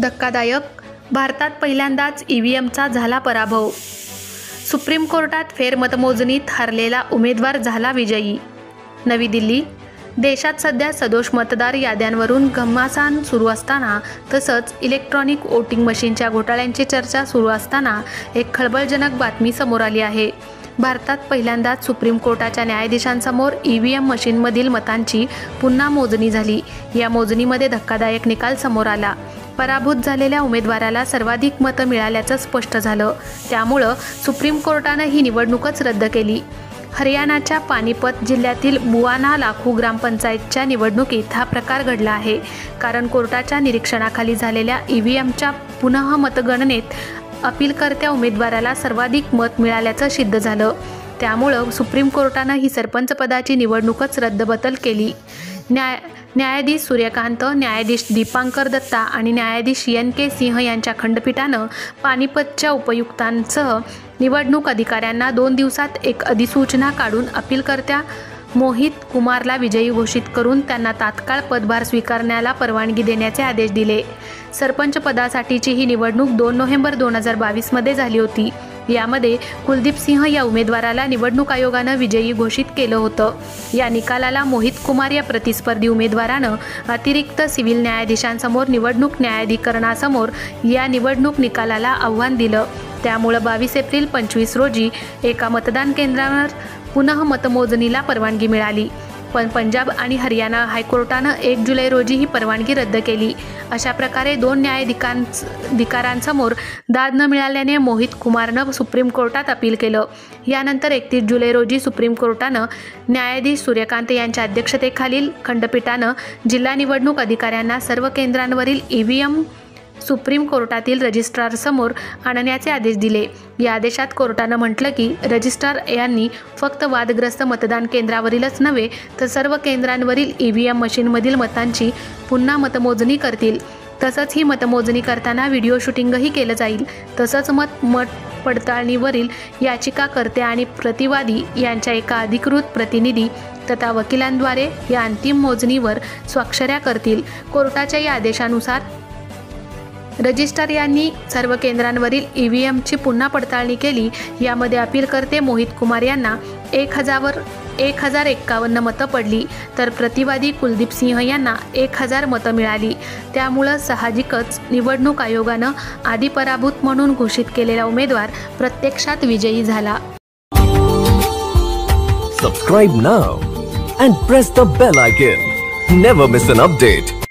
धक्कादायक, भारतात पहिल्यांदाच ईव्हीएमचा झाला पराभव. सुप्रीम कोर्टात फेरमतमोजणीत हरलेला उमेदवार झाला विजयी. नवी दिल्ली. देशात सध्या सदोष मतदार याद्यांवरून घमासान सुरू असताना तसंच इलेक्ट्रॉनिक वोटिंग मशीनच्या घोटाळ्यांची चर्चा सुरू असताना एक खळबळजनक बातमी समोर आली आहे. भारतात पहिल्यांदाच सुप्रीम कोर्टाच्या न्यायाधीशांसमोर ईव्हीएम मशीनमधील मतांची पुन्हा मोजणी झाली. या मोजणीमध्ये धक्कादायक निकाल समोर आला. पराभूत झालेल्या उमेदवाराला सर्वाधिक मतं मिळाल्याचं स्पष्ट झालं. त्यामुळं सुप्रीम कोर्टानं ही निवडणूकच रद्द केली. हरियाणाच्या पानिपत जिल्ह्यातील बुआना लाखू ग्रामपंचायतच्या निवडणुकीत हा प्रकार घडला आहे. कारण कोर्टाच्या निरीक्षणाखाली झालेल्या ईव्हीएमच्या पुनः मतगणनेत अपीलकर्त्या उमेदवाराला सर्वाधिक मत मिळाल्याचं सिद्ध झालं. त्यामुळं सुप्रीम कोर्टानं ही सरपंच पदाची निवडणूकच रद्दबातल केली. न्यायाधीश सूर्यकांत, न्यायाधीश दीपांकर दत्ता आणि न्यायाधीश NK सिंह यांच्या खंडपीठानं पानिपतच्या उपायुक्तांसह निवडणूक अधिकाऱ्यांना 2 दिवसात एक अधिसूचना काढून अपीलकर्त्या मोहित कुमारला विजयी घोषित करून त्यांना तात्काळ पदभार स्वीकारण्याला परवानगी देण्याचे आदेश दिले. सरपंच पदासाठीची ही निवडणूक 2 नोव्हेंबर 2022 मध्ये झाली होती. यामध्ये कुलदीप सिंह या उमेदवाराला निवडणूक आयोगानं विजयी घोषित केलं होतं. या निकालाला मोहित कुमार या प्रतिस्पर्धी उमेदवारानं अतिरिक्त सिव्हिल न्यायाधीशांसमोर निवडणूक न्यायाधिकरणासमोर या निवडणूक निकालाला आव्हान दिलं. त्यामुळे 22 एप्रिल 25 रोजी एका मतदान केंद्रावर पुनः मतमोजणीला परवानगी मिळाली. पण पंजाब आणि हरियाणा हायकोर्टानं 1 जुलै रोजी ही परवानगी रद्द केली. अशा प्रकारे 2 न्यायाधिकारांसमोर दाद न मिळाल्याने मोहित कुमारनं सुप्रीम कोर्टात अपील केलं. यानंतर 31 जुलै रोजी सुप्रीम कोर्टानं न्यायाधीश सूर्यकांत यांच्या अध्यक्षतेखालील खंडपीठानं जिल्हा निवडणूक अधिकाऱ्यांना सर्व केंद्रांवरील ईव्हीएम सुप्रीम कोर्टातील रजिस्ट्रारसमोर आणण्याचे आदेश दिले. या आदेशात कोर्टानं म्हटलं की रजिस्ट्रार यांनी फक्त वादग्रस्त मतदान केंद्रावरीलच नव्हे तर सर्व केंद्रांवरील ईव्हीएम मशीनमधील मतांची पुन्हा मतमोजणी करतील. तसंच ही मतमोजणी करताना व्हिडिओ शूटिंगही केलं जाईल. तसंच मत पडताळणीवरील याचिकाकर्ते आणि प्रतिवादी यांच्या एका अधिकृत प्रतिनिधी तथा वकिलांद्वारे या अंतिम मोजणीवर स्वाक्षऱ्या करतील. कोर्टाच्या या आदेशानुसार रजिस्ट्रार यांनी सर्व केंद्रांवरील ईव्हीएमची पुन्हा पडताळणी केली. यामध्ये अपीलकर्ते मोहित कुमार यांना 1051 मतं पडली तर प्रतिवादी कुलदीप सिंह यांना 1000 मतं मिळाली. त्यामुळं साहजिकच निवडणूक आयोगानं आधी पराभूत म्हणून घोषित केलेला उमेदवार प्रत्यक्षात विजयी झाला. Subscribe now and press the bell icon. Never miss an update.